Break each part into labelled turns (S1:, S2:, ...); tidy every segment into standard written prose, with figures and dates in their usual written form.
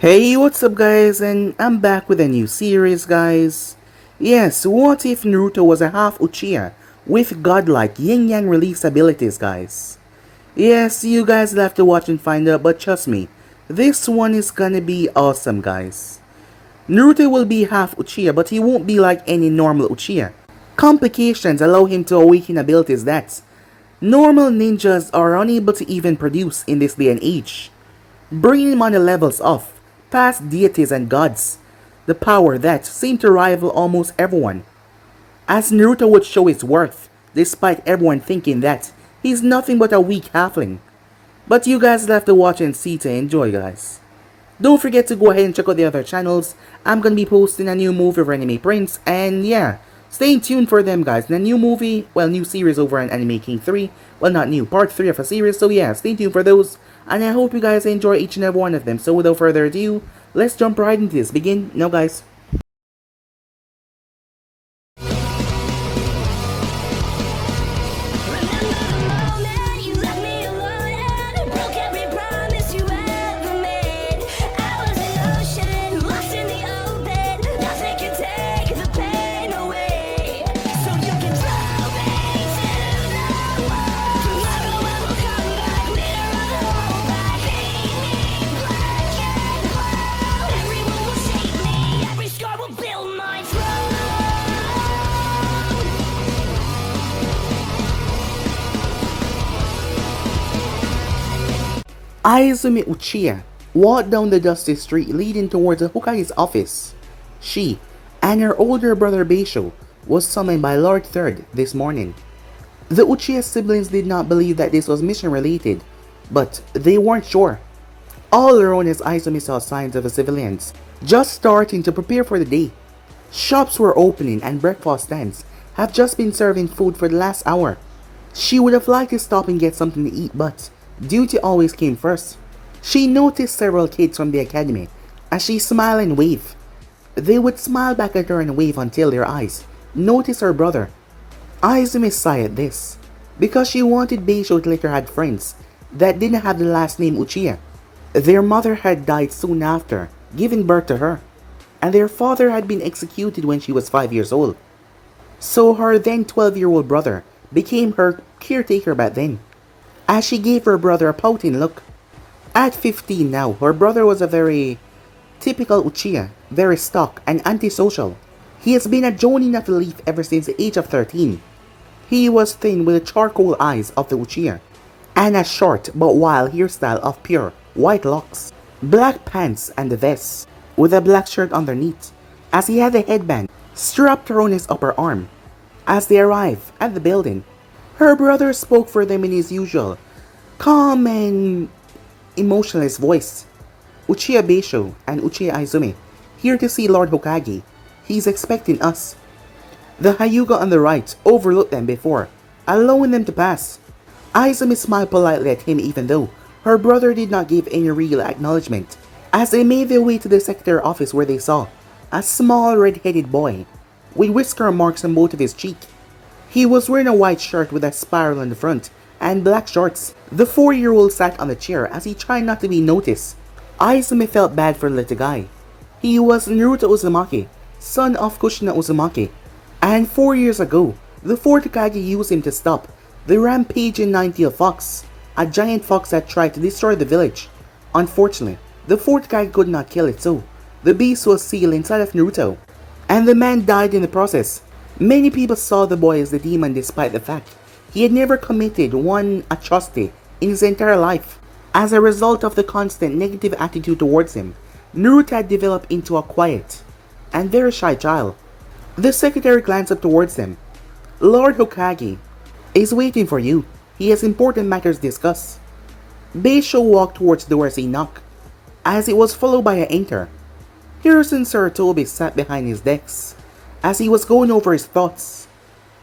S1: Hey, what's up guys, and I'm back with a new series guys. Yes, what if Naruto was a half Uchiha with godlike Yin-Yang release abilities guys? Yes, you guys will have to watch and find out, but trust me, this one is gonna be awesome guys. Naruto will be half Uchiha, but he won't be like any normal Uchiha. Complications allow him to awaken abilities that normal ninjas are unable to even produce in this day and age, bringing him on the levels of past deities and gods, the power that seemed to rival almost everyone. As Naruto would show his worth, despite everyone thinking that he's nothing but a weak halfling. But you guys will have to watch and see to enjoy guys. Don't forget to go ahead and check out the other channels. I'm gonna be posting a new movie of Anime Prince, and yeah, stay tuned for them guys. And a new movie, well, new series over on Anime King 3. Well, not new, part 3 of a series, so yeah, stay tuned for those. And I hope you guys enjoy each and every one of them. So without further ado, let's jump right into this. Begin now guys. Izumi Uchiha walked down the dusty street leading towards the Hokage's office. She and her older brother Beisho was summoned by Lord Third this morning. The Uchiha siblings did not believe that this was mission related, but they weren't sure. All around as Izumi saw signs of the civilians just starting to prepare for the day. Shops were opening and breakfast stands have just been serving food for the last hour. She would have liked to stop and get something to eat, but duty always came first. She noticed several kids from the academy as she smiled and waved. They would smile back at her and wave until their eyes noticed her brother. Izumi sighed at this, because she wanted Beisho to later had friends that didn't have the last name Uchiha. Their mother had died soon after, giving birth to her, and their father had been executed when she was 5 years old. So her then 12-year-old brother became her caretaker back then, as she gave her brother a pouting look. At 15 now, her brother was a very typical Uchiha, very stock and antisocial. He has been a jonin of the leaf ever since the age of 13. He was thin with the charcoal eyes of the Uchiha, and a short but wild hairstyle of pure white locks, black pants and a vest, with a black shirt underneath, as he had a headband strapped around his upper arm. As they arrived at the building, her brother spoke for them in his usual calm and emotionless voice. Uchiha Beisho and Uchiha Izumi, here to see Lord Hokage. He's expecting us. The Hyuga on the right overlooked them before allowing them to pass. Izumi smiled politely at him even though her brother did not give any real acknowledgement. As they made their way to the secretary office where they saw a small red-headed boy with whisker marks on both of his cheek. He was wearing a white shirt with a spiral in the front and black shorts. The 4-year-old sat on the chair as he tried not to be noticed. Izumi felt bad for the little guy. He was Naruto Uzumaki, son of Kushina Uzumaki, and 4 years ago, the 4th Hokage used him to stop the rampaging nine-tailed fox, a giant fox that tried to destroy the village. Unfortunately, the 4th Hokage could not kill it, so the beast was sealed inside of Naruto, and the man died in the process. Many people saw the boy as the demon despite the fact he had never committed one atrocity in his entire life. As a result of the constant negative attitude towards him, Naruto had developed into a quiet and very shy child. The secretary glanced up towards them. Lord Hokage is waiting for you. He has important matters to discuss. Beisho walked towards the door as he knocked, as it was followed by an enter. Hiruzen Sarutobi sat behind his desk, as he was going over his thoughts.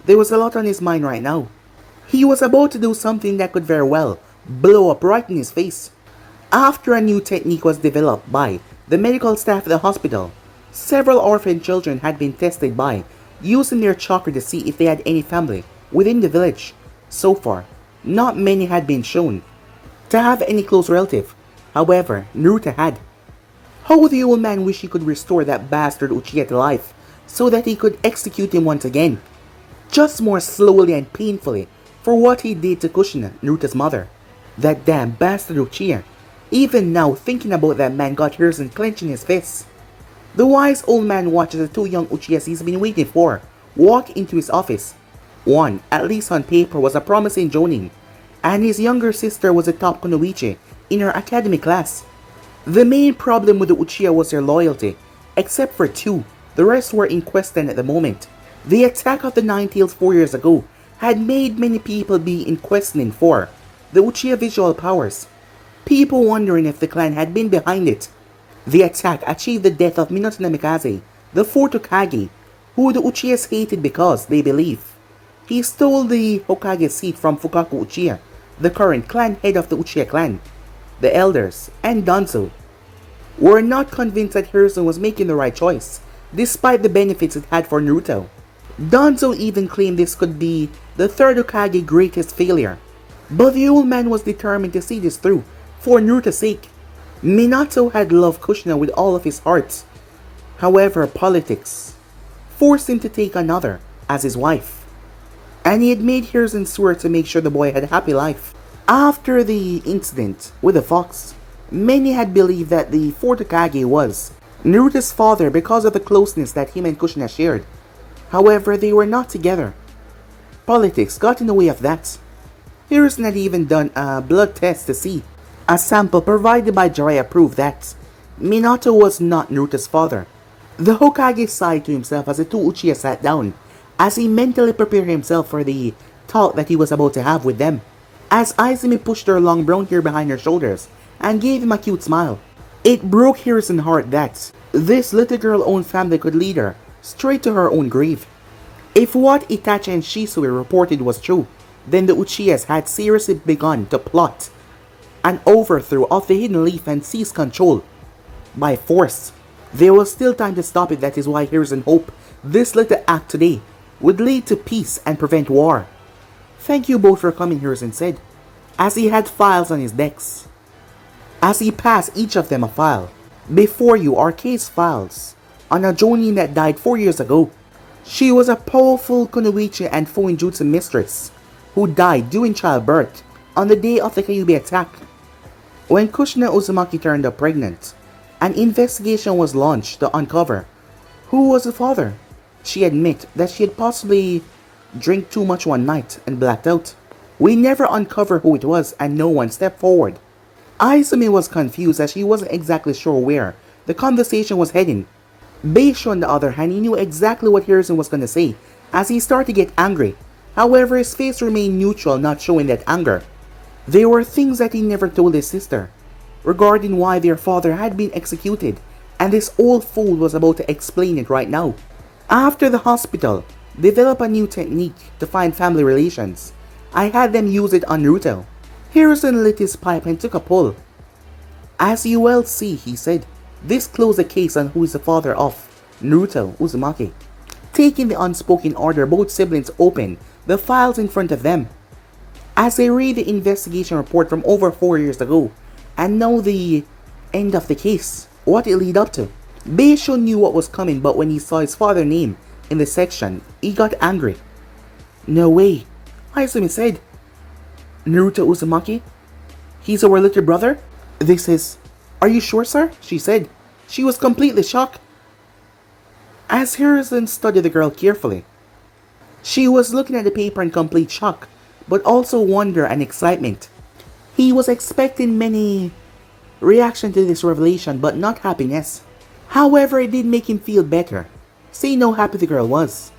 S1: There was a lot on his mind right now. He was about to do something that could very well blow up right in his face. After a new technique was developed by the medical staff at the hospital, several orphan children had been tested by using their chakra to see if they had any family within the village. So far, not many had been shown to have any close relative. However, Naruto had. How the old man wished he could restore that bastard Uchiha to life so that he could execute him once again. Just more slowly and painfully for what he did to Kushina, Naruto's mother. That damn bastard Uchiha. Even now, thinking about that man got Hiruzen clenching his fists. The wise old man watches the two young Uchihas he's been waiting for walk into his office. One, at least on paper, was a promising jonin, and his younger sister was a top kunoichi in her academy class. The main problem with the Uchiha was their loyalty. Except for two, the rest were in question at the moment. The attack of the Nine Tails 4 years ago had made many people be in questioning for the Uchiha visual powers. People wondering if the clan had been behind it. The attack achieved the death of Minato Namikaze, the fourth Hokage, who the Uchihas hated because, they believe, he stole the Hokage seat from Fukaku Uchiha, the current clan head of the Uchiha clan. The elders, and Danzo, were not convinced that Hiruzen was making the right choice, despite the benefits it had for Naruto. Danzo even claimed this could be the third Hokage's greatest failure. But the old man was determined to see this through, for Naruto's sake. Minato had loved Kushina with all of his heart. However, politics forced him to take another as his wife. And he had made Hiruzen swear to make sure the boy had a happy life. After the incident with the fox, many had believed that the fourth Hokage was Naruto's father because of the closeness that him and Kushina shared. However, they were not together. Politics got in the way of that. Hiruzen had even done a blood test to see. A sample provided by Jiraiya proved that Minato was not Naruto's father. The Hokage sighed to himself as the two Uchiha sat down, as he mentally prepared himself for the talk that he was about to have with them. As Izumi pushed her long brown hair behind her shoulders and gave him a cute smile. It broke Hiruzen's heart that this little girl-owned family could lead her straight to her own grave. If what Itachi and Shisui reported was true, then the Uchihas had seriously begun to plot an overthrow of the Hidden Leaf and seize control by force. There was still time to stop it. That is why Hiruzen hoped this little act today would lead to peace and prevent war. Thank you both for coming, Hiruzen said, as he had files on his decks. As he passed each of them a file. Before you are case files on a jonin that died 4 years ago. She was a powerful kunoichi and Fuinjutsu mistress who died during childbirth on the day of the Kyuubi attack. When Kushina Uzumaki turned up pregnant, an investigation was launched to uncover who was the father. She admitted that she had possibly drank too much one night and blacked out. We never uncovered who it was and no one stepped forward. Izumi was confused as she wasn't exactly sure where the conversation was heading. Beisho, on the other hand, he knew exactly what Hiruzen was going to say as he started to get angry. However, his face remained neutral, not showing that anger. There were things that he never told his sister regarding why their father had been executed, and this old fool was about to explain it right now. After the hospital developed a new technique to find family relations, I had them use it on Naruto. Hiruzen lit his pipe and took a pull. As you well see, he said, this closed the case on who is the father of Naruto Uzumaki. Taking the unspoken order, both siblings opened the files in front of them. As they read the investigation report from over 4 years ago, and now the end of the case, what it led up to. Beisho knew what was coming, but when he saw his father's name in the section, he got angry. No way, Izumi said. Naruto Uzumaki? He's our little brother? This is... Are you sure, sir? She said. She was completely shocked. As Hiruzen studied the girl carefully, she was looking at the paper in complete shock, but also wonder and excitement. He was expecting many reaction to this revelation, but not happiness. However, it did make him feel better, seeing how happy the girl was.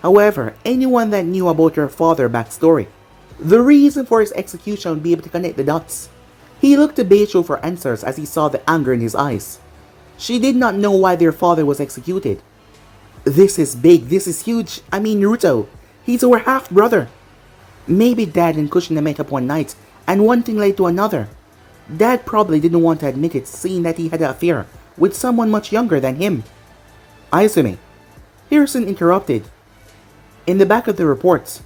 S1: However, anyone that knew about her father's backstory, the reason for his execution, would be able to connect the dots. He looked to Beisho for answers as he saw the anger in his eyes. She did not know why their father was executed. This is big, this is huge. I mean Naruto, he's our half-brother. Maybe Dad and Kushina met up one night, and one thing led to another. Dad probably didn't want to admit it, seeing that he had an affair with someone much younger than him. Izumi, Hiruzen interrupted. In the back of the report,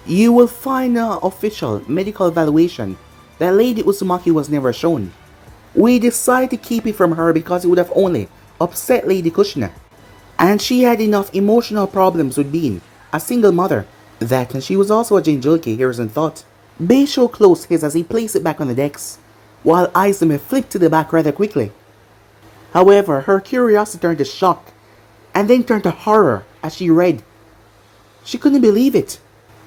S1: you will find an official medical evaluation that Lady Uzumaki was never shown. We decided to keep it from her because it would have only upset Lady Kushina. And she had enough emotional problems with being a single mother. That and she was also a Jinjulke, Hiruzen thought. Beisho closed his as he placed it back on the decks, while Izumi flipped to the back rather quickly. However, her curiosity turned to shock, and then turned to horror as she read. She couldn't believe it.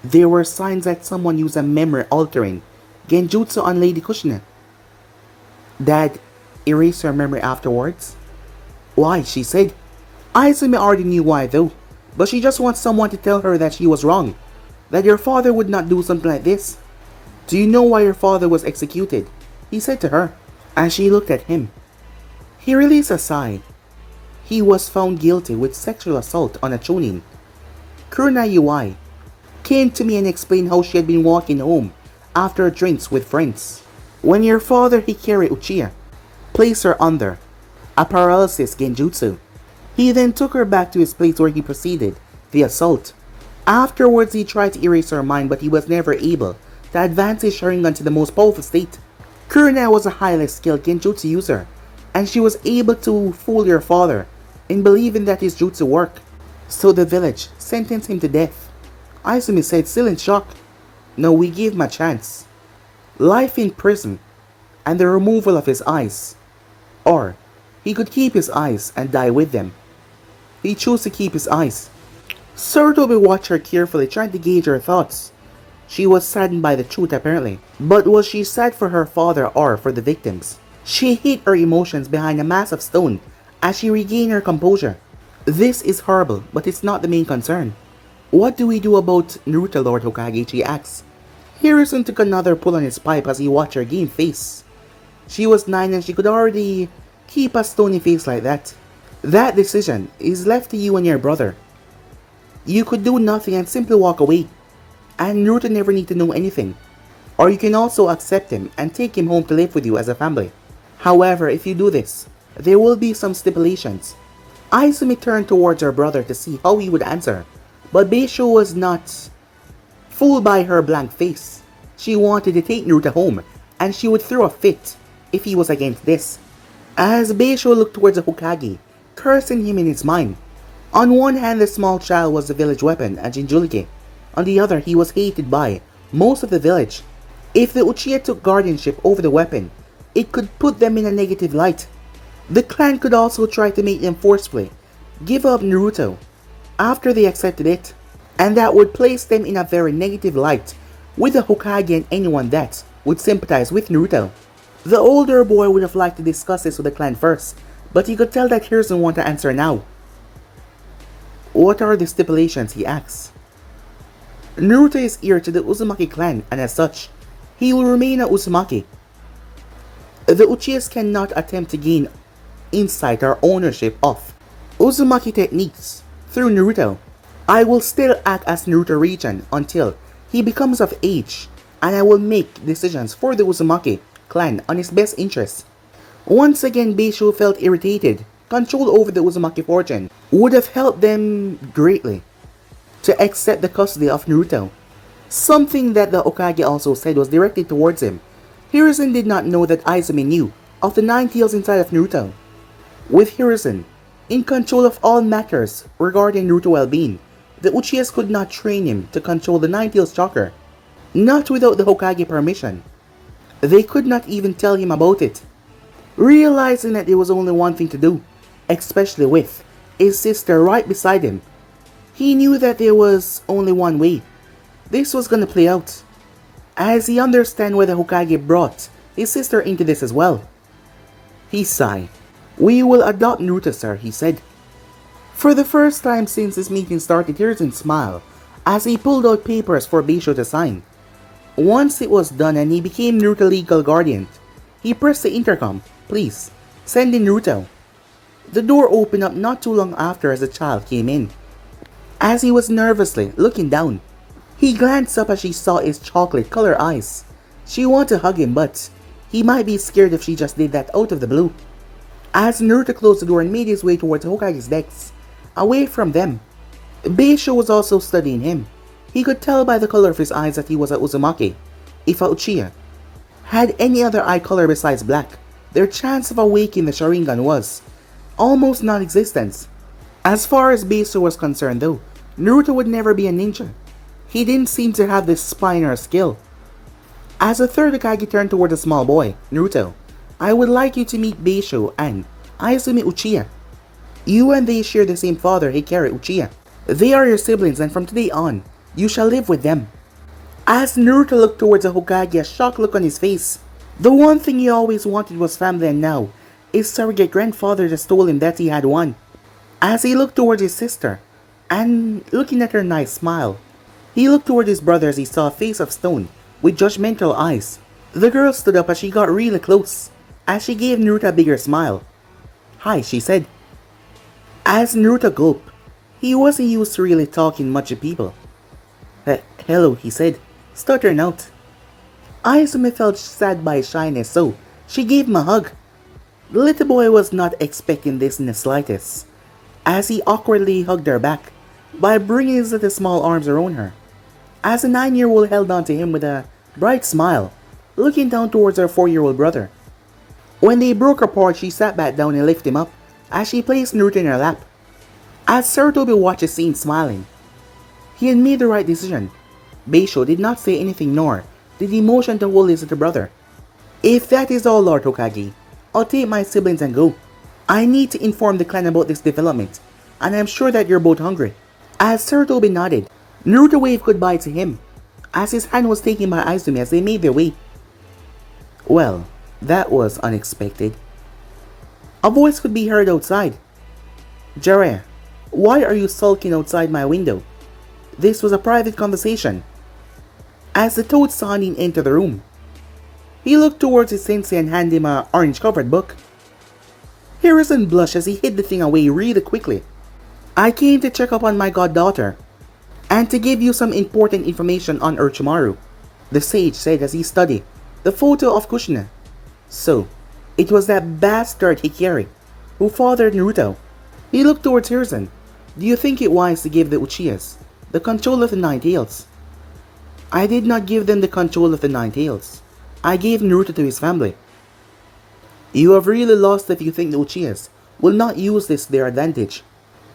S1: There were signs that someone used a memory-altering genjutsu on Lady Kushina. Dad erased her memory afterwards. Why, she said. Izumi already knew why though, but she just wants someone to tell her that she was wrong, that your father would not do something like this. Do you know why your father was executed? He said to her, as she looked at him. He released a sigh. He was found guilty with sexual assault on a chunin. Kuruna Yuai came to me and explained how she had been walking home after drinks with friends. When your father Hikari Uchiha placed her under a paralysis genjutsu, he then took her back to his place where he proceeded the assault. Afterwards he tried to erase her mind, but he was never able to advance his Sharingan to the most powerful state. Kuruna was a highly skilled genjutsu user, and she was able to fool your father in believing that his jutsu worked. So the village sentenced him to death. Izumi said, still in shock. No, we gave him a chance. Life in prison and the removal of his eyes. Or he could keep his eyes and die with them. He chose to keep his eyes. Sarutobi watched her carefully, trying to gauge her thoughts. She was saddened by the truth apparently, but was she sad for her father or for the victims? She hid her emotions behind a mass of stone as she regained her composure. This is horrible, but it's not the main concern. What do we do about Naruto, Lord Hokage? She asked. Hiruzen took another pull on his pipe as he watched her game face. She was 9 and she could already keep a stony face like that. That decision is left to you and your brother. You could do nothing and simply walk away, and Naruto never need to know anything. Or you can also accept him and take him home to live with you as a family. However, if you do this, there will be some stipulations. Izumi turned towards her brother to see how he would answer, but Beisho was not fooled by her blank face. She wanted to take Naruto home, and she would throw a fit if he was against this. As Beisho looked towards the Hokage, cursing him in his mind. On one hand, the small child was the village weapon, a Jinjulike. On the other, he was hated by most of the village. If the Uchiha took guardianship over the weapon, it could put them in a negative light. The clan could also try to make them forcefully give up Naruto after they accepted it, and that would place them in a very negative light with the Hokage and anyone that would sympathize with Naruto. The older boy would have liked to discuss this with the clan first, but he could tell that he doesn't want to answer now. What are the stipulations? He asks. Naruto is heir to the Uzumaki clan, and as such, he will remain a Uzumaki. The Uchihas cannot attempt to gain insight or ownership of Uzumaki techniques through Naruto. I will still act as Naruto regent until he becomes of age, and I will make decisions for the Uzumaki clan on his best interests. Once again, Beisho felt irritated. Control over the Uzumaki fortune would have helped them greatly to accept the custody of Naruto. Something that the Hokage also said was directed towards him. Hiruzen did not know that Izumi knew of the 9 tails inside of Naruto. With Hiruzen in control of all matters regarding Naruto well-being, the Uchihas could not train him to control the 9 tails chakra, not without the Hokage permission. They could not even tell him about it. Realizing that there was only one thing to do, especially with his sister right beside him, he knew that there was only one way this was gonna play out, as he understand why the Hokage brought his sister into this as well. He sighed. We will adopt Naruto, sir, he said. For the first time since this meeting started, Hiruzen smiled as he pulled out papers for Beisho to sign. Once it was done and he became Naruto legal guardian, he pressed the intercom. Please, send in Naruto. The door opened up not too long after as the child came in. As he was nervously looking down, he glanced up as she saw his chocolate-colored eyes. She wanted to hug him, but he might be scared if she just did that out of the blue. As Naruto closed the door and made his way towards Hokage's decks, away from them, Beisho was also studying him. He could tell by the color of his eyes that he was a Uzumaki, if a Uchiha had any other eye color besides black. their chance of awakening the Sharingan was almost non-existent. As far as Beisho was concerned though, Naruto would never be a ninja. He didn't seem to have this spine or skill. As the third Hokage turned toward the small boy, Naruto, I would like you to meet Beisho and Izumi Uchiha. You and they share the same father, Hikari Uchiha. They are your siblings and from today on, you shall live with them. As Naruto looked towards the Hokage, a shocked look on his face. The one thing he always wanted was family and now, his surrogate grandfather just told him that he had one. As he looked towards his sister, and looking at her nice smile, he looked toward his brother as he saw a face of stone with judgmental eyes. The girl stood up as she got really close, as she gave Naruto a bigger smile. Hi, she said. As Naruto gulped, he wasn't used to really talking much to people. Hello, he said, stuttering out. Izumi felt sad by his shyness, so she gave him a hug. The little boy was not expecting this in the slightest, as he awkwardly hugged her back by bringing his little small arms around her, as the 9-year-old held on to him with a bright smile, looking down towards her 4-year-old brother. When they broke apart, she sat back down and lifted him up as she placed Naruto in her lap. As Sarutobi watched the scene smiling, he had made the right decision. Beisho did not say anything nor did he motion to hold his little brother. If that is all, Lord Hokage, I'll take my siblings and go. I need to inform the clan about this development, and I'm sure that you're both hungry. As Sarutobi nodded, Naruto waved goodbye to him, as his hand was taken by Izumi as they made their way. Well, that was unexpected. A voice could be heard outside. Jiraiya, why are you sulking outside my window? This was a private conversation. As the Toad Sannin entered the room, he looked towards his sensei and handed him an orange-covered book. Harrison blushed as he hid the thing away really quickly. I came to check up on my goddaughter, and to give you some important information on Orochimaru, the sage said as he studied the photo of Kushina. So, it was that bastard Hikari who fathered Naruto. He looked towards Hiruzen. Do you think it wise to give the Uchihas the control of the Nine Tails? I did not give them the control of the Nine Tails. I gave Naruto to his family. You have really lost if you think the Uchihas will not use this to their advantage.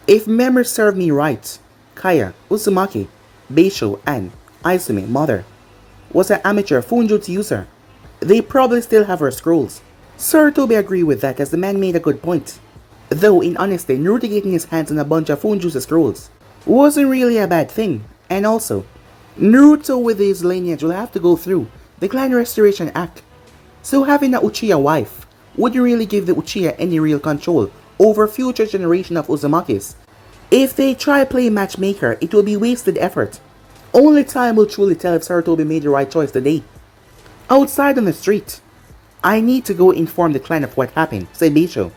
S1: If memory served me right, Kaya, Uzumaki, Beisho, and Izumi, mother, was an amateur Fuinjutsu user. They probably still have her scrolls. Sarutobi agreed with that as the man made a good point. Though in honesty, Naruto getting his hands on a bunch of Fuinjutsu scrolls wasn't really a bad thing, and also, Naruto with his lineage will have to go through the Clan Restoration Act, so having a Uchiha wife wouldn't really give the Uchiha any real control over future generation of Uzumakis. If they try play matchmaker, it will be wasted effort. Only time will truly tell if Sarutobi made the right choice today. Outside on the street, I need to go inform the clan of what happened, said Beisho,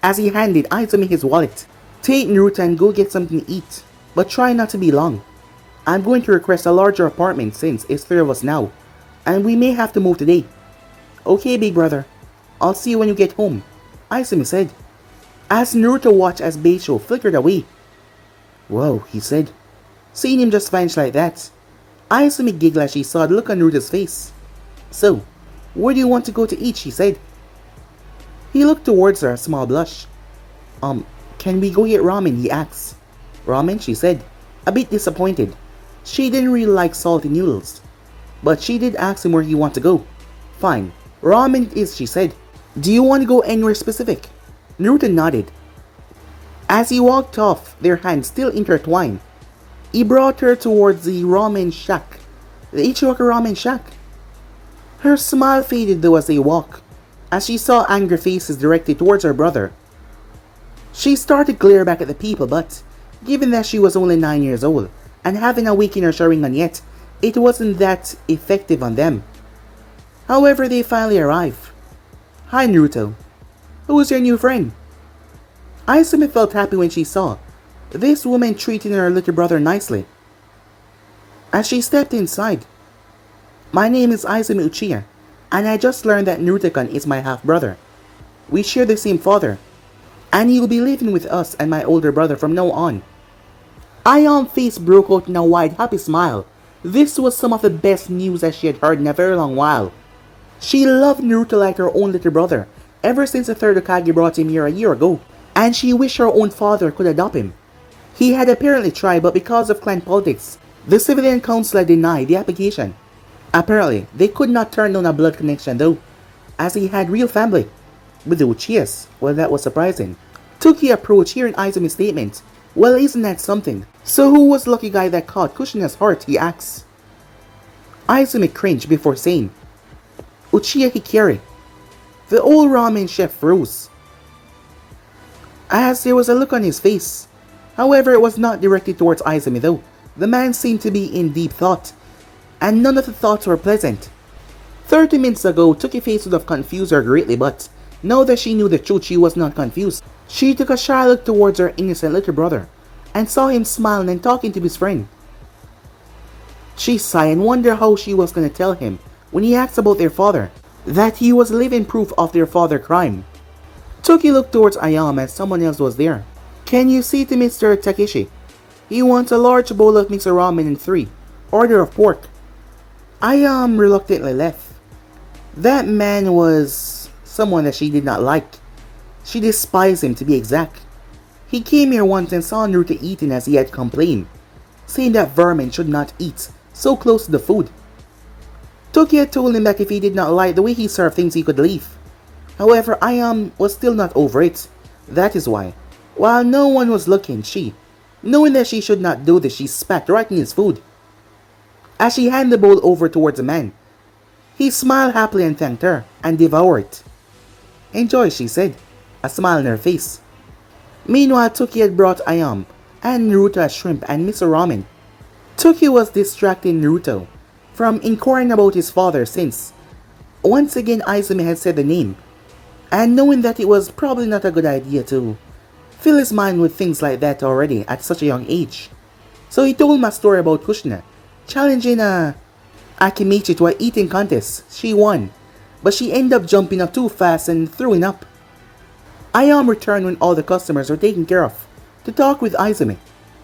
S1: as he handed Izumi his wallet. Take Naruto and go get something to eat, but try not to be long. I'm going to request a larger apartment since it's 3 of us now, and we may have to move today. Okay, big brother. I'll see you when you get home, Izumi said, as Naruto watched as Beisho flickered away. Whoa, he said, seeing him just vanish like that. Izumi giggled as she saw the look on Naruto's face. So, where do you want to go to eat, she said. He looked towards her, a small blush. Can we go get ramen, he asked. Ramen, she said, a bit disappointed. She didn't really like salty noodles. But she did ask him where he wanted to go. Fine, ramen it is, she said. Do you want to go anywhere specific? Naruto nodded. As he walked off, their hands still intertwined, he brought her towards the ramen shack. The Ichioka ramen shack. Her smile faded though as they walked, as she saw angry faces directed towards her brother. She started to glare back at the people, but given that she was only 9 years old and having awakened her Sharingan yet, it wasn't that effective on them. However, they finally arrived. Hi Naruto. Who's your new friend? Izumi felt happy when she saw this woman treating her little brother nicely. As she stepped inside, my name is Izumi Uchiha, and I just learned that Naruto-kun is my half-brother. We share the same father, and he will be living with us and my older brother from now on. Ayan's face broke out in a wide happy smile. This was some of the best news that she had heard in a very long while. She loved Naruto like her own little brother, ever since the third Hokage brought him here a year ago, and she wished her own father could adopt him. He had apparently tried, but because of clan politics, the civilian council had denied the application. Apparently, they could not turn down a blood connection though, as he had real family. With the Uchihas, well, that was surprising. Toki approached hearing Izumi's statement. Well, isn't that something? So who was the lucky guy that caught Kushina's heart, he asks. Izumi cringed before saying, Uchiha Hikari. The old ramen chef froze, as there was a look on his face. However, it was not directed towards Izumi though. The man seemed to be in deep thought, and none of the thoughts were pleasant. 30 minutes ago, Toki's face would have confused her greatly, but now that she knew the truth, she was not confused. She took a shy look towards her innocent little brother, and saw him smiling and talking to his friend. She sighed and wondered how she was going to tell him when he asked about their father, that he was living proof of their father's crime. Toki looked towards Ayam as someone else was there. Can you see to Mr. Takeshi? He wants a large bowl of mixed ramen and 3 order of pork. Ayam reluctantly left. That man was someone that she did not like. She despised him, to be exact. He came here once and saw Naruto eating as he had complained, saying that vermin should not eat so close to the food. Toki had told him that if he did not like the way he served things, he could leave. However, Ayam was still not over it. That is why, while no one was looking, she, knowing that she should not do this, she spat right in his food. As she handed the bowl over towards the man, he smiled happily and thanked her, and devoured it. Enjoy, she said, a smile on her face. Meanwhile, Toki had brought Ayam and Naruto a shrimp and miso ramen. Toki was distracting Naruto from inquiring about his father since, once again, Izumi had said the name, and knowing that it was probably not a good idea to fill his mind with things like that already at such a young age. So he told him a story about Kushina challenging Akimichi to an eating contest. She won, but she ended up jumping up too fast and throwing up. Ayam returned when all the customers were taken care of to talk with Izumi.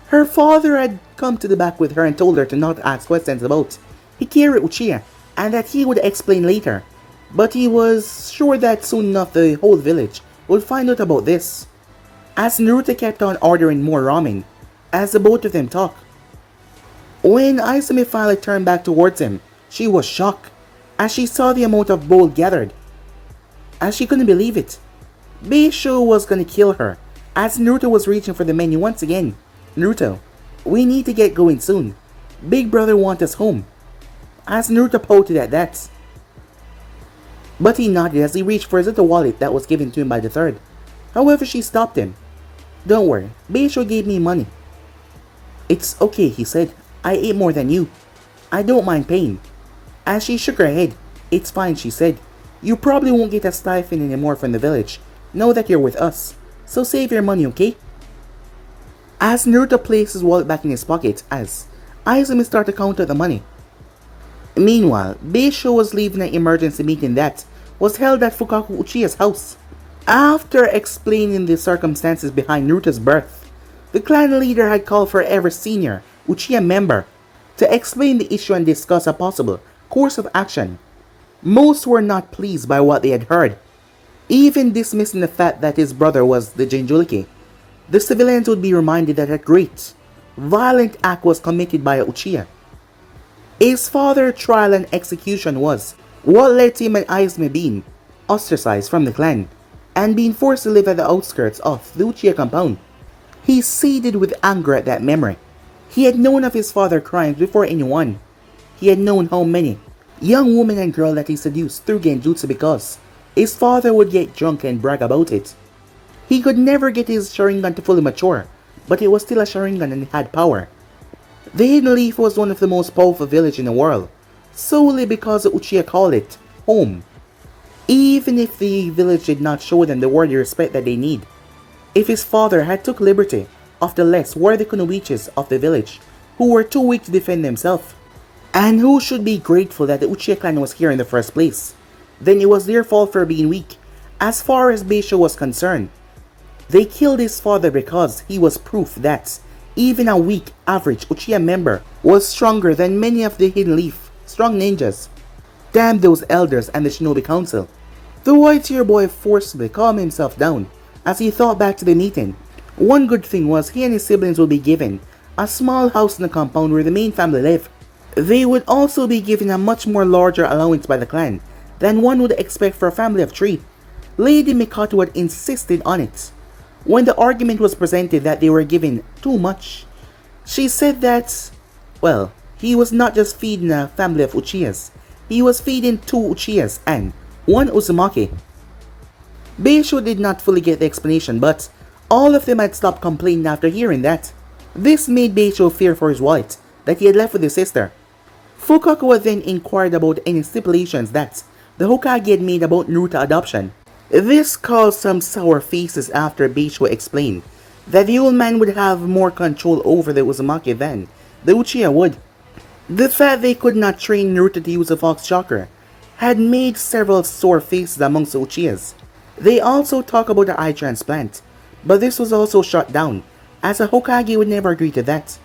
S1: Her father had come to the back with her and told her to not ask questions about Hikari Uchiha, and that he would explain later, but he was sure that soon enough the whole village would find out about this. As Naruto kept on ordering more ramen, as the both of them talked. When Izumi finally turned back towards him, she was shocked as she saw the amount of bowl gathered, as she couldn't believe it. Beisho was gonna kill her, as Naruto was reaching for the menu once again. Naruto, we need to get going soon. Big brother wants us home. As Naruto pouted at that, but he nodded as he reached for his little wallet that was given to him by the third. However, she stopped him. Don't worry, Beisho gave me money. It's okay, he said. I ate more than you. I don't mind paying. As she shook her head, it's fine, she said. You probably won't get a stipend anymore from the village. Know that you're with us, so save your money, okay? As Naruto placed his wallet back in his pocket, as Izumi started to count out the money. Meanwhile, Beisho was leaving an emergency meeting that was held at Fukaku Uchiha's house. After explaining the circumstances behind Naruto's birth, the clan leader had called for every senior Uchiha member to explain the issue and discuss a possible course of action. Most were not pleased by what they had heard, even dismissing the fact that his brother was the Jinchuriki. The civilians would be reminded that a great, violent act was committed by a Uchiha. His father's trial and execution was what led to him and Izumi being ostracized from the clan and being forced to live at the outskirts of the Uchiha compound. He seethed with anger at that memory. He had known of his father's crimes before anyone. He had known how many young women and girls that he seduced through genjutsu because his father would get drunk and brag about it. He could never get his Sharingan to fully mature, but it was still a Sharingan and it had power. The Hidden Leaf was one of the most powerful villages in the world, solely because the Uchiha called it home. Even if the village did not show them the worthy respect that they need. If his father had took liberty of the less worthy kunoichis of the village, who were too weak to defend themselves, and who should be grateful that the Uchiha clan was here in the first place, then it was their fault for being weak. As far as Beisho was concerned, they killed his father because he was proof that even a weak, average Uchiha member was stronger than many of the Hidden Leaf strong ninjas. Damn those elders and the Shinobi Council. The white-haired boy forcibly calmed himself down as he thought back to the meeting. One good thing was he and his siblings would be given a small house in the compound where the main family lived. They would also be given a much more larger allowance by the clan than one would expect for a family of 3. Lady Minato had insisted on it. When the argument was presented that they were given too much, she said that, well, he was not just feeding a family of Uchihas, he was feeding 2 Uchihas and 1 Uzumaki. Beisho did not fully get the explanation, but all of them had stopped complaining after hearing that. This made Beisho fear for his wallet that he had left with his sister. Fukaku then inquired about any stipulations that the Hokage had made about Naruto adoption. This caused some sour faces after Beisho explained that the old man would have more control over the Uzumaki than the Uchiha would. The fact they could not train Naruto to use a fox chakra had made several sore faces amongst the Uchihas. They also talked about the eye transplant, but this was also shut down, as a Hokage would never agree to that.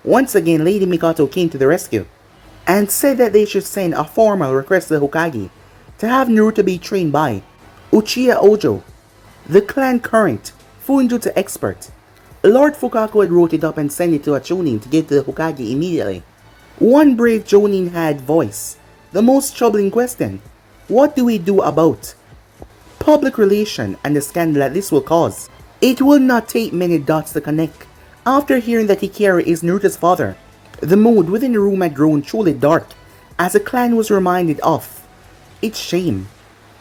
S1: Once again, Lady Minato came to the rescue, and said that they should send a formal request to the Hokage to have Naruto be trained by Uchiha Ojo, the clan current Fuinjutsu expert. Lord Fukaku had wrote it up and sent it to a Chunin to give to the Hokage immediately. One brave Chunin had voiced the most troubling question: what do we do about public relation and the scandal that this will cause? It will not take many dots to connect after hearing that Hikari is Naruto's father. The mood within the room had grown truly dark as the clan was reminded of its shame.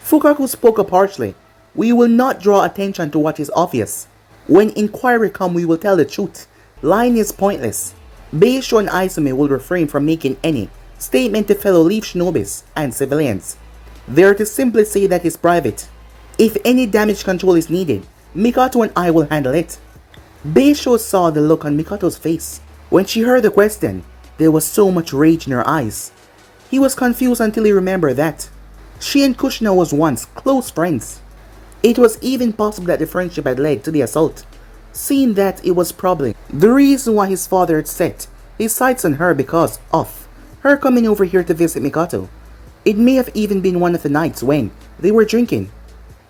S1: Fukaku spoke up harshly. We will not draw attention to what is obvious. When inquiry comes, we will tell the truth. Lying is pointless. Beisho and Izumi will refrain from making any statement to fellow Leaf Shinobis and civilians. They are to simply say that it's private. If any damage control is needed, Minato and I will handle it. Beisho saw the look on Mikato's face. When she heard the question, there was so much rage in her eyes. He was confused until he remembered that she and Kushina was once close friends. It was even possible that the friendship had led to the assault, seeing that it was probably the reason why his father had set his sights on her because of her coming over here to visit Minato. It may have even been one of the nights when they were drinking.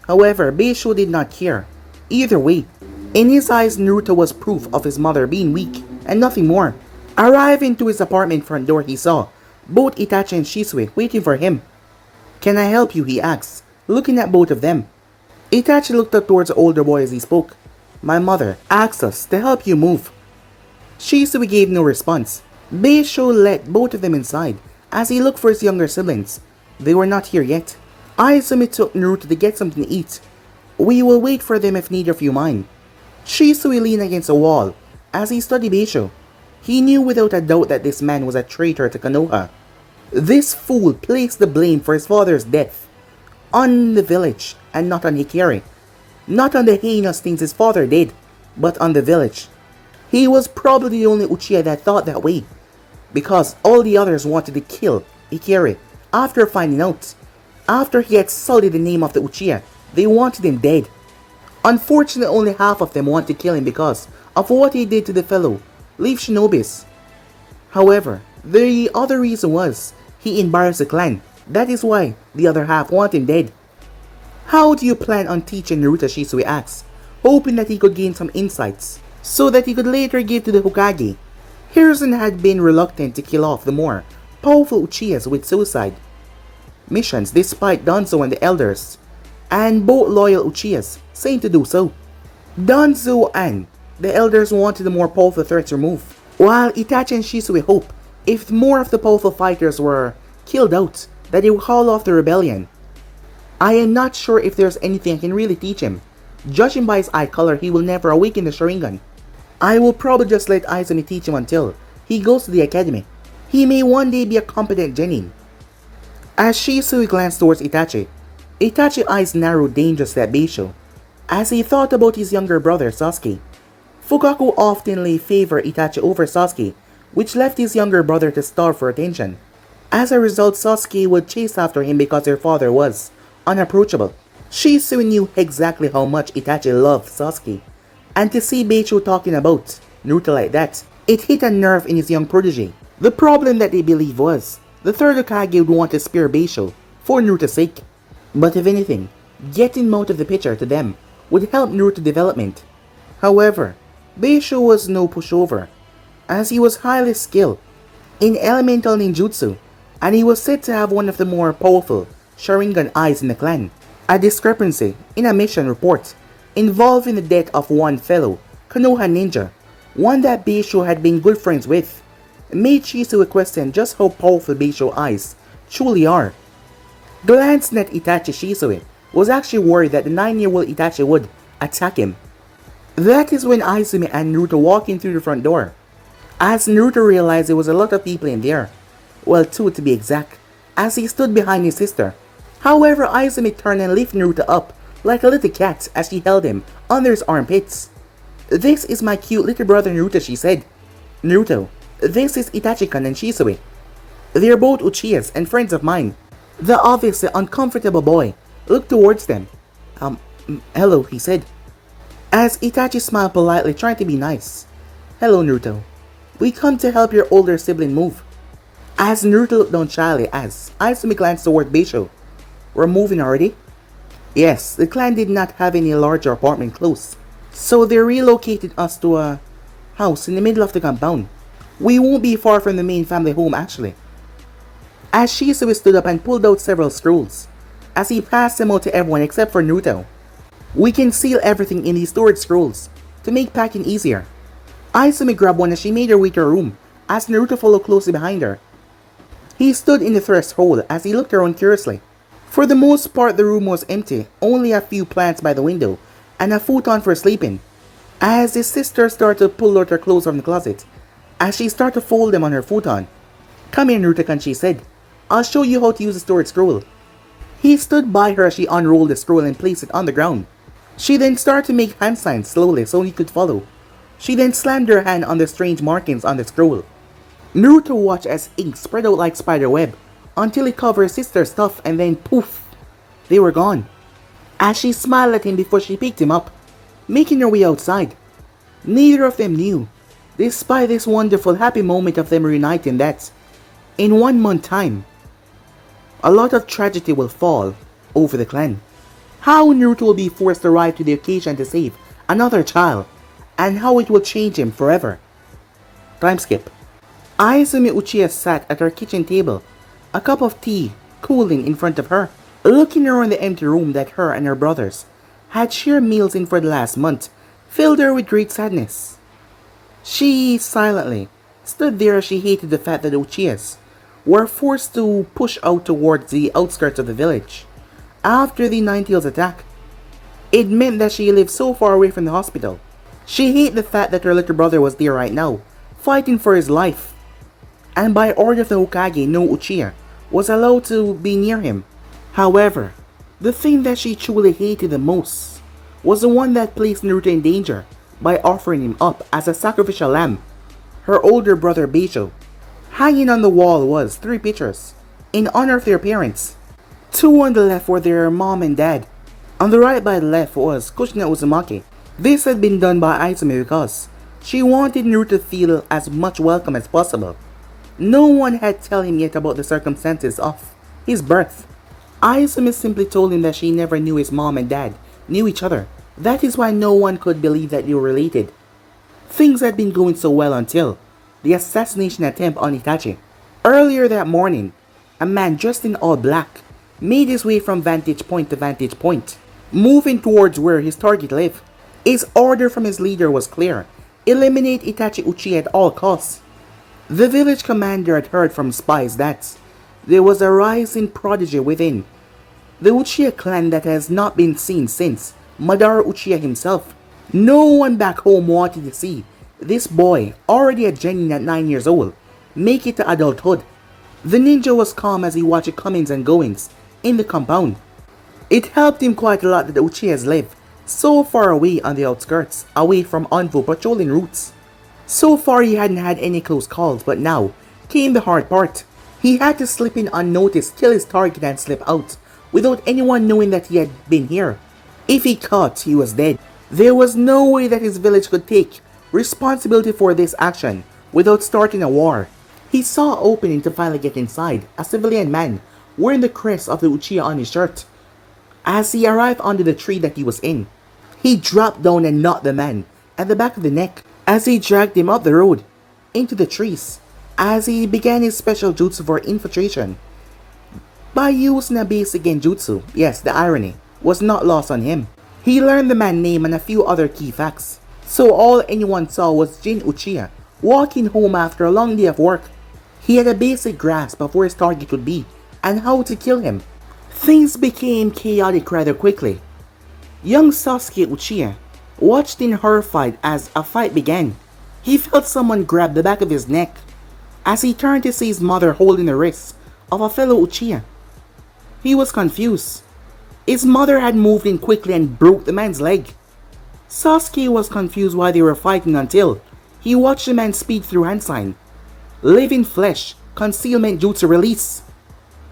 S1: However, Beisho did not care. Either way, in his eyes, Naruto was proof of his mother being weak and nothing more. Arriving to his apartment front door, he saw both Itachi and Shisui waiting for him. Can I help you? He asked, looking at both of them. Itachi looked up towards the older boy as he spoke. My mother asked us to help you move. Shisui gave no response. Beisho let both of them inside as he looked for his younger siblings. They were not here yet. Izumi took Naruto to get something to eat. We will wait for them if neither of you mind. Shisui leaned against a wall as he studied Beisho. He knew without a doubt that this man was a traitor to Konoha. This fool placed the blame for his father's death on the village and not on Hikari. Not on the heinous things his father did, but on the village. He was probably the only Uchiha that thought that way, because all the others wanted to kill Hikari after finding out. After he had sullied the name of the Uchiha, they wanted him dead. Unfortunately, only half of them wanted to kill him because of what he did to the fellow Leaf Shinobis. However, the other reason was he embarrassed the clan. That is why the other half want him dead. How do you plan on teaching Naruto? Shisui asked, hoping that he could gain some insights so that he could later give to the Hokage. Hiruzen had been reluctant to kill off the more powerful Uchihas with suicide missions despite Danzo and the elders, and both loyal Uchihas saying to do so. Danzo and the elders wanted the more powerful threats removed, while Itachi and Shisui hoped if more of the powerful fighters were killed out, that he would call off the rebellion. I am not sure if there's anything I can really teach him. Judging by his eye color, he will never awaken the Sharingan. I will probably just let Izumi teach him until he goes to the academy. He may one day be a competent genin. As Shisui glanced towards Itachi, Itachi's eyes narrowed dangerously at Beisho as he thought about his younger brother Sasuke. Fukaku often favored Itachi over Sasuke, which left his younger brother to starve for attention. As a result, Sasuke would chase after him because their father was unapproachable. Shisui knew exactly how much Itachi loved Sasuke, and to see Beisho talking about Naruto like that, it hit a nerve in his young protege. The problem that they believed was the third Hokage would want to spare Beisho for Naruto's sake. But if anything, getting him out of the picture to them would help Naruto development. However, Beisho was no pushover, as he was highly skilled in elemental ninjutsu, and he was said to have one of the more powerful Sharingan eyes in the clan. A discrepancy in a mission report involving the death of one fellow Konoha ninja, one that Beisho had been good friends with, made Shisui question just how powerful Beisho eyes truly are. Glancing at Itachi, Shisui was actually worried that the 9-year-old Itachi would attack him. That is when Izumi and Naruto walked in through the front door. As Naruto realized there was a lot of people in there, well, 2 to be exact, as he stood behind his sister. However, Izumi turned and lifted Naruto up like a little cat as she held him under his armpits. "This is my cute little brother Naruto," she said. "Naruto, this is Itachi-kun and Shisui. They're both Uchihas and friends of mine." The obviously uncomfortable boy looked towards them. Hello," he said, as Itachi smiled politely, trying to be nice. "Hello, Naruto. We come to help your older sibling move." As Naruto looked down shyly as Izumi glanced toward Beisho. "We're moving already?" "Yes, the clan did not have any larger apartment close, so they relocated us to a house in the middle of the compound. We won't be far from the main family home actually." As Shisui stood up and pulled out several scrolls, as he passed them out to everyone except for Naruto. "We can seal everything in these storage scrolls to make packing easier." Izumi grabbed one as she made her way to her room, as Naruto followed closely behind her. He stood in the threshold as he looked around curiously. For the most part, the room was empty, only a few plants by the window, and a futon for sleeping. As his sister started to pull out her clothes from the closet, as she started to fold them on her futon. "Come here, Naruto-kun," she said. "I'll show you how to use the storage scroll." He stood by her as she unrolled the scroll and placed it on the ground. She then started to make hand signs slowly so he could follow. She then slammed her hand on the strange markings on the scroll. Naruto watched as ink spread out like spider web until it covered his sister's stuff, and then poof, they were gone. As she smiled at him before she picked him up, making her way outside. Neither of them knew, despite this wonderful happy moment of them reuniting, that in 1 month time, a lot of tragedy will fall over the clan. How Naruto will be forced to rise to the occasion to save another child, and how it will change him forever. Time skip. Izumi Uchiha sat at her kitchen table, a cup of tea cooling in front of her, looking around the empty room that her and her brothers had shared meals in for the last month, filled her with great sadness. She silently stood there as she hated the fact that the Uchihas were forced to push out towards the outskirts of the village after the Ninetales attack. It meant that she lived so far away from the hospital. She hated the fact that her little brother was there right now, fighting for his life. And by order of the Hokage, no Uchiha was allowed to be near him. However, the thing that she truly hated the most was the one that placed Naruto in danger by offering him up as a sacrificial lamb, her older brother Beisho. Hanging on the wall was 3 pictures in honor of their parents. 2 on the left were their mom and dad. On the right by the left was Kushina Uzumaki. This had been done by Izumi because she wanted Naruto to feel as much welcome as possible. No one had told him yet about the circumstances of his birth. Izumi simply told him that she never knew his mom and dad knew each other. That is why no one could believe that they were related. Things had been going so well until the assassination attempt on Itachi. Earlier that morning, a man dressed in all black made his way from vantage point to vantage point, moving towards where his target lived. His order from his leader was clear: eliminate Itachi Uchiha at all costs. The village commander had heard from spies that there was a rising prodigy within the Uchiha clan that has not been seen since Madara Uchiha himself. No one back home wanted to see this boy, already a genin at 9 years old, make it to adulthood. The ninja was calm as he watched the comings and goings in the compound. It helped him quite a lot that the Uchihas live so far away on the outskirts, away from Anvu patrolling routes. So far he hadn't had any close calls, but now came the hard part. He had to slip in unnoticed, kill his target and slip out without anyone knowing that he had been here. If he caught, he was dead. There was no way that his village could take responsibility for this action without starting a war. He saw opening to finally get inside, a civilian man wearing the crest of the Uchiha on his shirt. As he arrived under the tree that he was in, he dropped down and knocked the man at the back of the neck as he dragged him up the road into the trees. As he began his special jutsu for infiltration by using a basic genjutsu, yes, the irony was not lost on him. He learned the man's name and a few other key facts. So all anyone saw was Jin Uchiha walking home after a long day of work. He had a basic grasp of where his target would be and how to kill him. Things became chaotic rather quickly. Young Sasuke Uchiha watched in horrified as a fight began. He felt someone grab the back of his neck as he turned to see his mother holding the wrist of a fellow Uchiha. He was confused. His mother had moved in quickly and broke the man's leg. Sasuke was confused why they were fighting until he watched the man speed through hand sign. Living flesh, concealment jutsu release.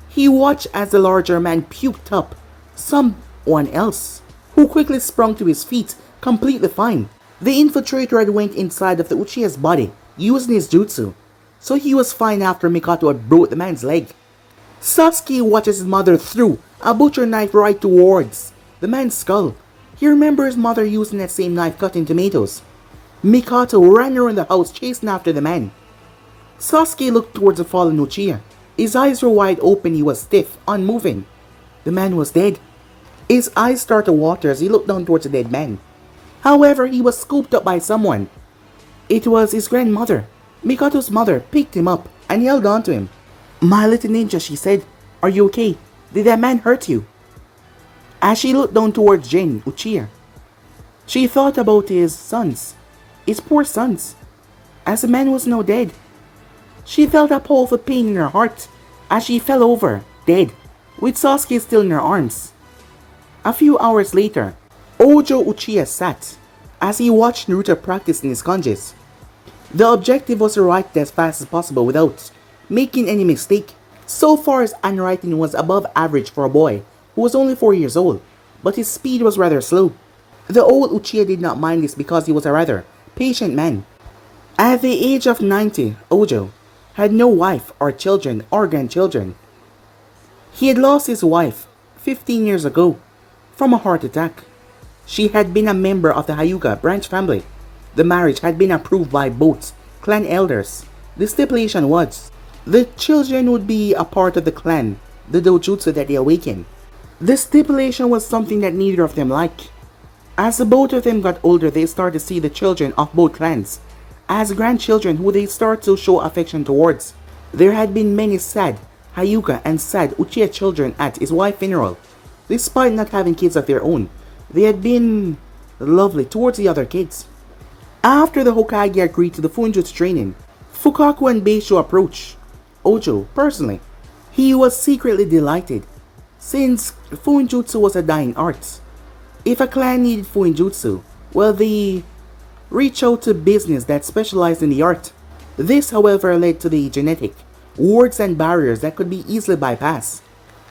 S1: He watched as the larger man puked up someone else, who quickly sprung to his feet, completely fine. The infiltrator had went inside of the Uchiha's body, using his jutsu, so he was fine after Minato had broke the man's leg. Sasuke watches his mother threw a butcher knife right towards the man's skull. He remembers his mother using that same knife cutting tomatoes. Minato ran around the house chasing after the man. Sasuke looked towards the fallen Uchiha. His eyes were wide open, he was stiff, unmoving. The man was dead. His eyes started to water as he looked down towards the dead man. However, he was scooped up by someone. It was his grandmother. Mikato's mother picked him up and held on to him. "My little ninja," she said, "are you okay? Did that man hurt you?" As she looked down towards Jin Uchiha, she thought about his sons, his poor sons, as the man was now dead. She felt a powerful pain in her heart as she fell over, dead, with Sasuke still in her arms. A few hours later, Ojo Uchiha sat as he watched Naruto practice in his kanjis. The objective was to write as fast as possible without making any mistake. So far his handwriting was above average for a boy who was only 4 years old, but his speed was rather slow. The old Uchiha did not mind this because he was a rather patient man. At the age of 90, Ojo had no wife or children or grandchildren. He had lost his wife 15 years ago from a heart attack. She had been a member of the Hyuga branch family. The marriage had been approved by both clan elders. The stipulation was the children would be a part of the clan, the dojutsu that they awakened. The stipulation was something that neither of them liked. As the both of them got older, they started to see the children of both clans as grandchildren who they start to show affection towards. There had been many sad Hyuga and sad Uchiha children at his wife's funeral. Despite not having kids of their own, they had been lovely towards the other kids. After the Hokage agreed to the Fuinjutsu training, Fukaku and Beisho approached Ojo personally. He was secretly delighted, since Fuinjutsu was a dying art. If a clan needed Fuinjutsu, well, they reach out to business that specialized in the art. This, however, led to the genetic wards and barriers that could be easily bypassed.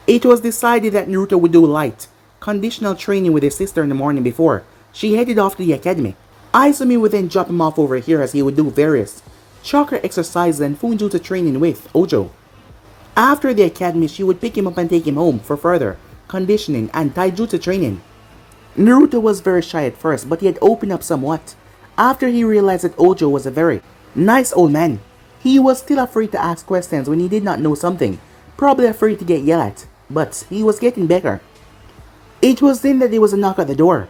S1: It was decided that Naruto would do light, conditional training with his sister in the morning before she headed off to the academy. Izumi would then drop him off over here as he would do various chakra exercises and Fuinjutsu training with Ojo. After the academy, she would pick him up and take him home for further conditioning and taijutsu training. Naruto was very shy at first, but he had opened up somewhat after he realized that Ojo was a very nice old man. He was still afraid to ask questions when he did not know something, probably afraid to get yelled at, but he was getting better. It was then that there was a knock at the door.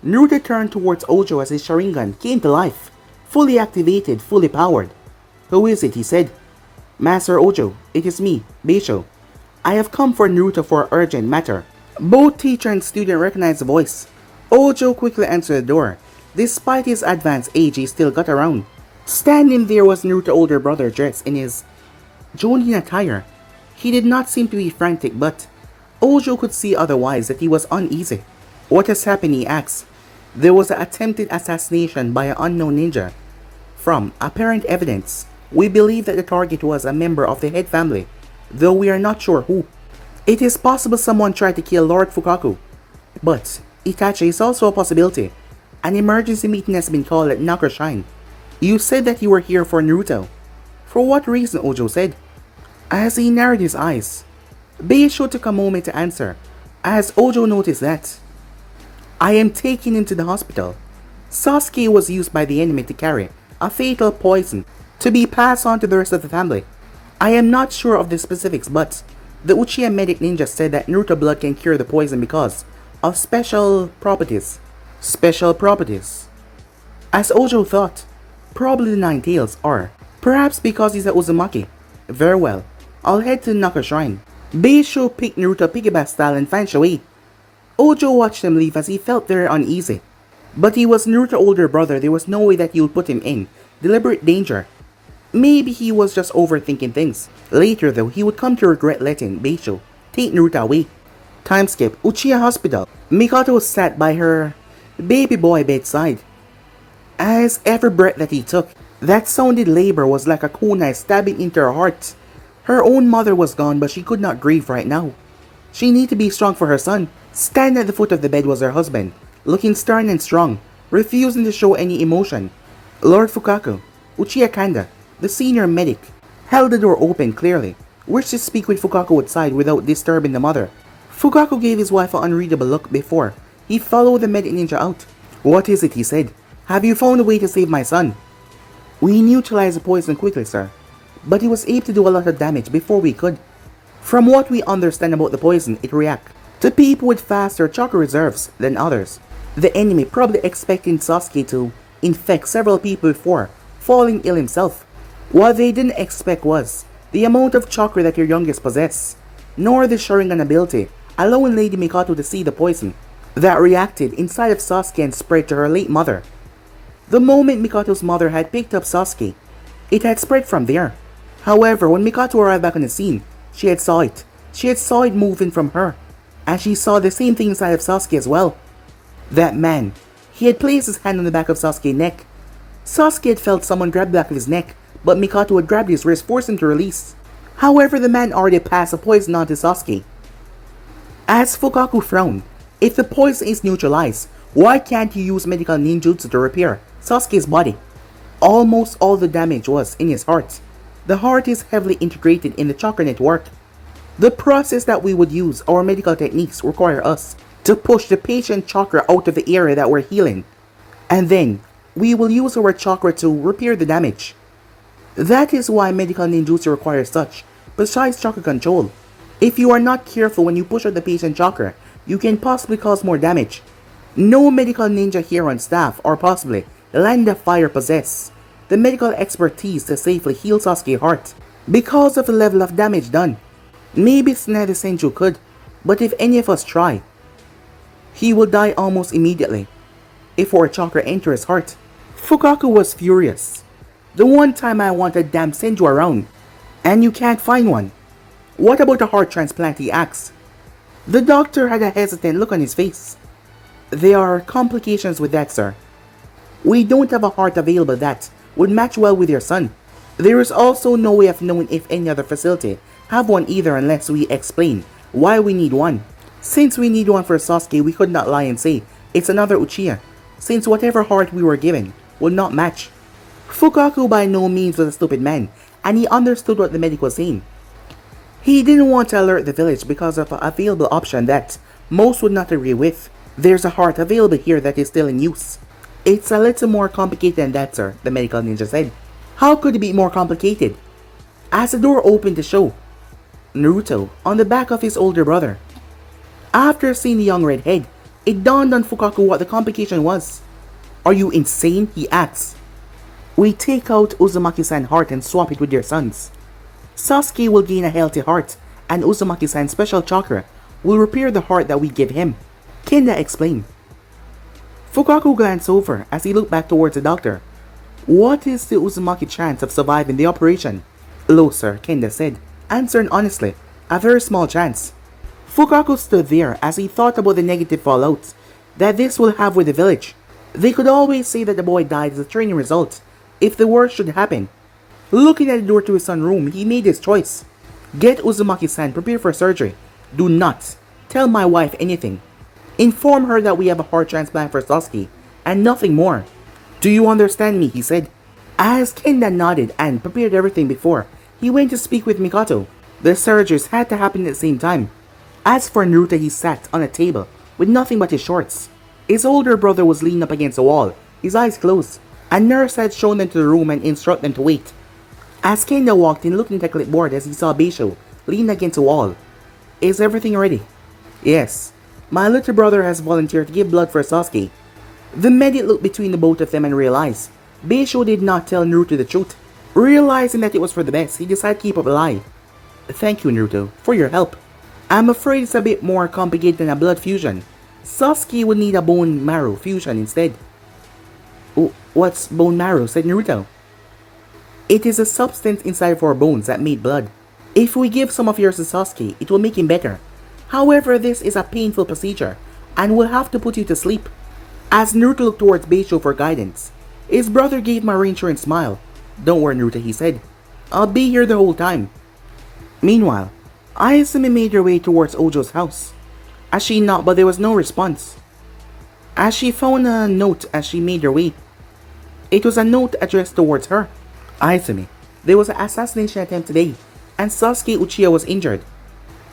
S1: Naruto turned towards Ojo as his Sharingan came to life, fully activated, fully powered. "Who is it?" he said. "Master Ojo, it is me, Beisho. I have come for Naruto for an urgent matter." Both teacher and student recognized the voice. Ojo quickly answered the door. Despite his advanced age, he still got around. Standing there was Naruto's older brother dressed in his Jonin attire. He did not seem to be frantic, but Ojo could see otherwise that he was uneasy. "What has happened?" he asked. "There was an attempted assassination by an unknown ninja. From apparent evidence, we believe that the target was a member of the head family, though we are not sure who. It is possible someone tried to kill Lord Fukaku, but Itachi is also a possibility. An emergency meeting has been called at Nakushine. You said that you were here for Naruto. For what reason?" Ojo said, as he narrowed his eyes. Beisho took a moment to answer. as Ojo noticed that. I am taking him to the hospital. Sasuke was used by the enemy to carry a fatal poison to be passed on to the rest of the family. I am not sure of the specifics, but the Uchiha medic ninja said that Naruto blood can cure the poison because of special properties. Special properties. As Ojo thought, probably the Nine Tails, or perhaps because he's a Uzumaki. Very well, I'll head to the Naka Shrine. Beisho picked Naruto piggyback style and vanished away. Ojo watched them leave as he felt very uneasy. But he was Naruto's older brother, there was no way that he would put him in deliberate danger. Maybe he was just overthinking things. Later though, he would come to regret letting Beisho take Naruto away. Time skip, Uchiha Hospital. Minato sat by her baby boy bedside. As every breath that he took, that sounded labor was like a kunai stabbing into her heart. Her own mother was gone, but she could not grieve right now. She needed to be strong for her son. Standing at the foot of the bed was her husband, looking stern and strong, refusing to show any emotion. Lord Fukaku, Uchiha Kanda, the senior medic, held the door open clearly, wished to speak with Fukaku outside without disturbing the mother. Fukaku gave his wife an unreadable look before he followed the medic ninja out. What is it, he said. Have you found a way to save my son? We neutralized the poison quickly, sir, but he was able to do a lot of damage before we could. From what we understand about the poison, it reacts to people with faster chakra reserves than others. The enemy probably expecting Sasuke to infect several people before falling ill himself. What they didn't expect was the amount of chakra that your youngest possessed, nor the Sharingan ability, allowing Lady Minato to see the poison that reacted inside of Sasuke and spread to her late mother. The moment Mikato's mother had picked up Sasuke, it had spread from there. However, when Minato arrived back on the scene, she had saw it. She had saw it moving from her, and she saw the same thing inside of Sasuke as well. That man, he had placed his hand on the back of Sasuke's neck. Sasuke had felt someone grab the back of his neck, but Minato had grabbed his wrist, forcing him to release. However, the man already passed the poison on to Sasuke. As Fukaku frowned, if the poison is neutralized, why can't you use medical ninjutsu to repair Sasuke's body? Almost all the damage was in his heart. The heart is heavily integrated in the chakra network. The process that we would use, our medical techniques, require us to push the patient chakra out of the area that we're healing, and then we will use our chakra to repair the damage. That is why medical ninjutsu requires such precise chakra control. If you are not careful when you push out the patient chakra, you can possibly cause more damage. No medical ninja here on staff, or possibly Land of Fire, possess the medical expertise to safely heal Sasuke's heart because of the level of damage done. Maybe Tsunade Senju could, but if any of us try, he will die almost immediately if our chakra enters his heart. Fukaku was furious. The one time I want a damn Senju around, and you can't find one. What about a heart transplant, he asked. The doctor had a hesitant look on his face. There are complications with that, sir. We don't have a heart available that would match well with your son. There is also no way of knowing if any other facility have one either unless we explain why we need one. Since we need one for Sasuke, we could not lie and say it's another Uchiha, since whatever heart we were given would not match. Fukaku by no means was a stupid man, and he understood what the medic was saying. He didn't want to alert the village because of an available option that most would not agree with. There's a heart available here that is still in use. It's a little more complicated than that, sir, the medical ninja said. How could it be more complicated? As the door opened to show Naruto on the back of his older brother. After seeing the young redhead, it dawned on Fukaku what the complication was. Are you insane? He asked. We take out Uzumaki-san's heart and swap it with your son's. Sasuke will gain a healthy heart, and Uzumaki-san's special chakra will repair the heart that we give him, Kenda explained. Fukaku glanced over as he looked back towards the doctor. What is the Uzumaki chance of surviving the operation? Low, sir, Kenda said, answering honestly, a very small chance. Fukaku stood there as he thought about the negative fallout that this will have with the village. They could always say that the boy died as a training result if the worst should happen. Looking at the door to his son's room, he made his choice. Get Uzumaki-san prepared for surgery. Do not tell my wife anything. Inform her that we have a heart transplant for Sasuke, and nothing more. Do you understand me? He said. As Kenda nodded and prepared everything before, he went to speak with Minato. The surgeries had to happen at the same time. As for Naruto, he sat on a table with nothing but his shorts. His older brother was leaning up against a wall, his eyes closed. A nurse had shown them to the room and instructed them to wait. As Kendo walked in looking at the clipboard as he saw Beisho leaning against a wall. Is everything ready? Yes. My little brother has volunteered to give blood for Sasuke. The medic looked between the both of them and realized Beisho did not tell Naruto the truth. Realizing that it was for the best, he decided to keep up a lie. Thank you, Naruto, for your help. I'm afraid it's a bit more complicated than a blood fusion. Sasuke would need a bone marrow fusion instead. What's bone marrow? Said Naruto. It is a substance inside of our bones that made blood. If we give some of yours to Sasuke, it will make him better. However, this is a painful procedure and will have to put you to sleep. As Naruto looked towards Beisho for guidance, his brother gave him a reassuring smile. Don't worry, Naruto, he said. I'll be here the whole time. Meanwhile, Izumi made her way towards Ojo's house. As she knocked, but there was no response. As she found a note as she made her way. It was a note addressed towards her. Izumi, there was an assassination attempt today, and Sasuke Uchiha was injured.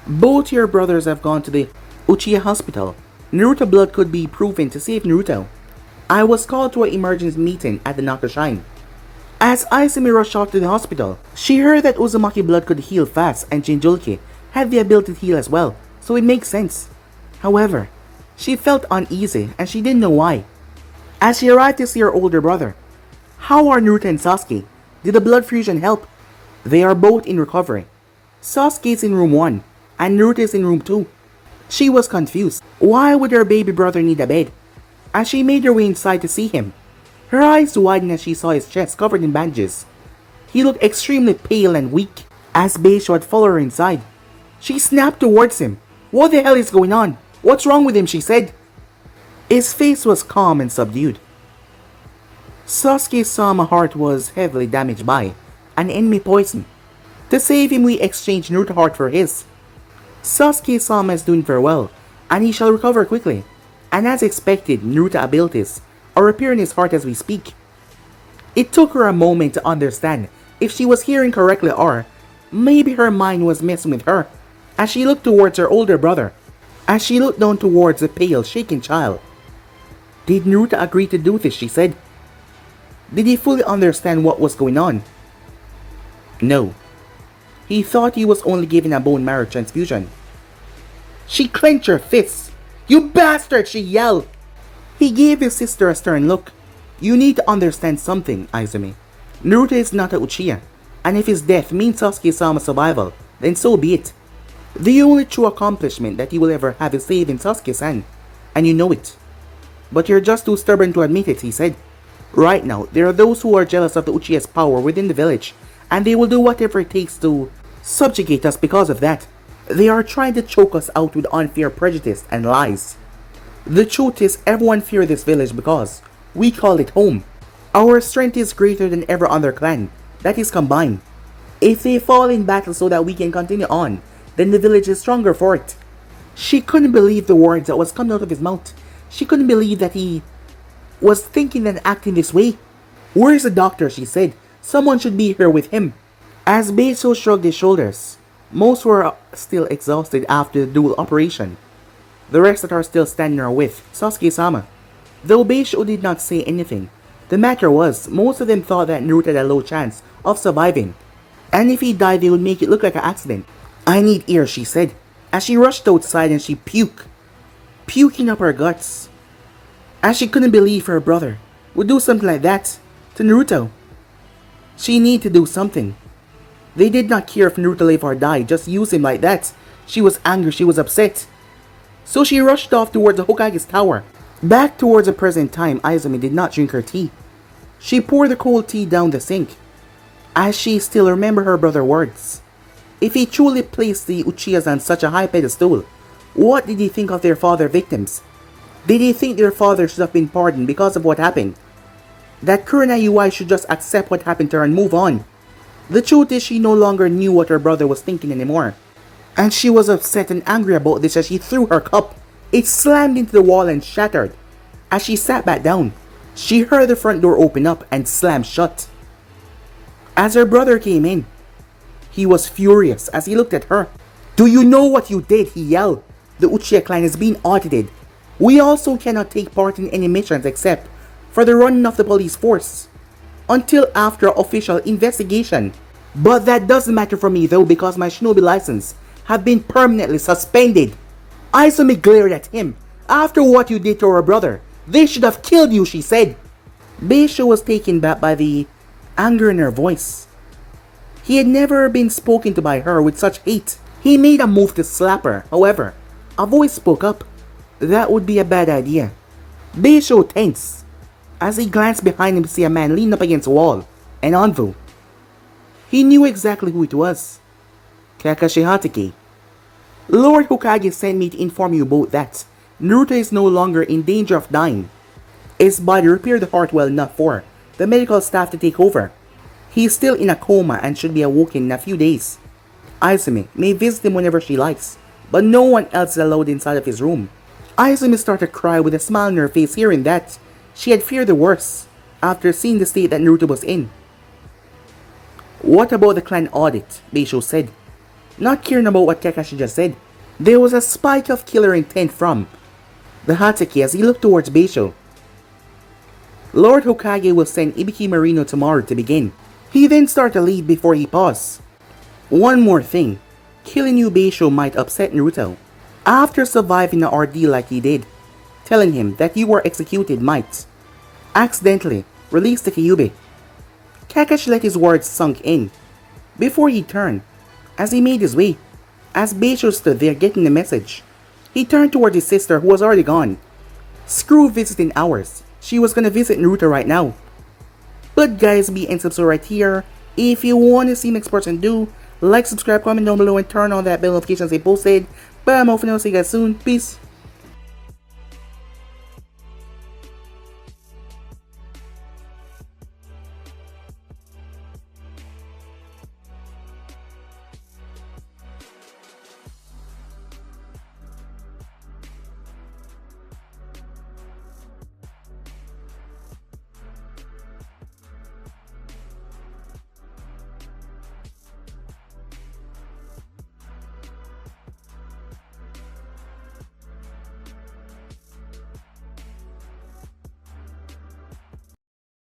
S1: Both your brothers have gone to the Uchiha hospital. Naruto blood could be proven to save Naruto. I was called to an emergency meeting at the Naruto Shrine. As Izumi rushed off to the hospital, she heard that Uzumaki blood could heal fast and Jinchuriki had the ability to heal as well, so it makes sense. However, she felt uneasy and she didn't know why. As she arrived to see her older brother, how are Naruto and Sasuke? Did the blood fusion help? They are both in recovery. Sasuke is in room 1 and Naruto is in room 2. She was confused. Why would her baby brother need a bed? As she made her way inside to see him, her eyes widened as she saw his chest covered in bandages. He looked extremely pale and weak. As Beisho had followed her inside, she snapped towards him. What the hell is going on? What's wrong with him? She said. His face was calm and subdued. Sasuke's Sama heart was heavily damaged by an enemy poison. To save him, we exchanged Naruto heart for his. Sasuke Sama is doing very well, and he shall recover quickly. And as expected, Naruto abilities are repairing his heart as we speak. It took her a moment to understand if she was hearing correctly or maybe her mind was messing with her. As she looked towards her older brother, as she looked down towards the pale, shaking child. Did Naruto agree to do this? She said. Did he fully understand what was going on? No. He thought he was only given a bone marrow transfusion. She clenched her fists. You bastard! She yelled. He gave his sister a stern look. You need to understand something, Izumi. Naruto is not a Uchiha, and if his death means Sasuke-sama's survival, then so be it. The only true accomplishment that he will ever have is saving Sasuke-san, and you know it. But you're just too stubborn to admit it, he said. Right now, there are those who are jealous of the Uchiha's power within the village, and they will do whatever it takes to subjugate us because of that. They are trying to choke us out with unfair prejudice and lies. The truth is, everyone fears this village because we call it home. Our strength is greater than ever other clan that is combined. If they fall in battle so that we can continue on, then the village is stronger for it. She couldn't believe the words that was coming out of his mouth. She couldn't believe that he was thinking and acting this way. Where is the doctor? She said. Someone should be here with him. As Beisho shrugged his shoulders, most were still exhausted after the dual operation. The rest that are still standing are with Sasuke-sama. Though Beisho did not say anything, the matter was, most of them thought that Naruto had a low chance of surviving. And if he died, they would make it look like an accident. I need air, she said, as she rushed outside and she puked, puking up her guts. As she couldn't believe her brother would do something like that to Naruto. She needed to do something. They did not care if Naruto lived or died, just use him like that. She was angry, she was upset. So she rushed off towards the Hokage's tower. Back towards the present time, Izumi did not drink her tea. She poured the cold tea down the sink, as she still remembered her brother's words. If he truly placed the Uchihas on such a high pedestal, what did he think of their father victims? Did he think their father should have been pardoned because of what happened? That Kurina UI should just accept what happened to her and move on? The truth is, she no longer knew what her brother was thinking anymore. And she was upset and angry about this as she threw her cup. It slammed into the wall and shattered. As she sat back down, she heard the front door open up and slam shut. As her brother came in, he was furious as he looked at her. Do you know what you did? He yelled. The Uchiha clan is being audited. We also cannot take part in any missions except for the running of the police force until after official investigation. But that doesn't matter for me though, because my shinobi license have been permanently suspended. Izumi glared at him. After what you did to her brother, they should have killed you, she said. Beisho was taken back by the anger in her voice. He had never been spoken to by her with such hate. He made a move to slap her. However, a voice spoke up. That would be a bad idea. Beisho tensed as he glanced behind him to see a man lean up against a wall, an anvil. He knew exactly who it was. Kakashi Hatake. Lord Hokage sent me to inform you both that Naruto is no longer in danger of dying. His body repaired the heart well enough for the medical staff to take over. He is still in a coma and should be awoken in a few days. Izumi may visit him whenever she likes, but no one else is allowed inside of his room. Izumi started to cry with a smile on her face, hearing that she had feared the worst after seeing the state that Naruto was in. What about the clan audit? Beisho said, not caring about what Kakashi just said. There was a spike of killer intent from the Hatake as he looked towards Beisho. Lord Hokage will send Ibiki Marino tomorrow to begin. He then started to leave before he paused. One more thing. Killing you Beisho might upset Naruto. After surviving the ordeal like he did, telling him that you were executed might accidentally release the Kyuubi. Kakashi let his words sunk in before he turned as he made his way. As Beisho stood there getting the message, he turned toward his sister who was already gone. Screw visiting hours. She was gonna visit Naruto right now. But guys, be and subscribe right here. If you want to see next person, do like, subscribe, comment down below, and turn on that bell notifications they posted. But I'm off now. See you guys soon. Peace.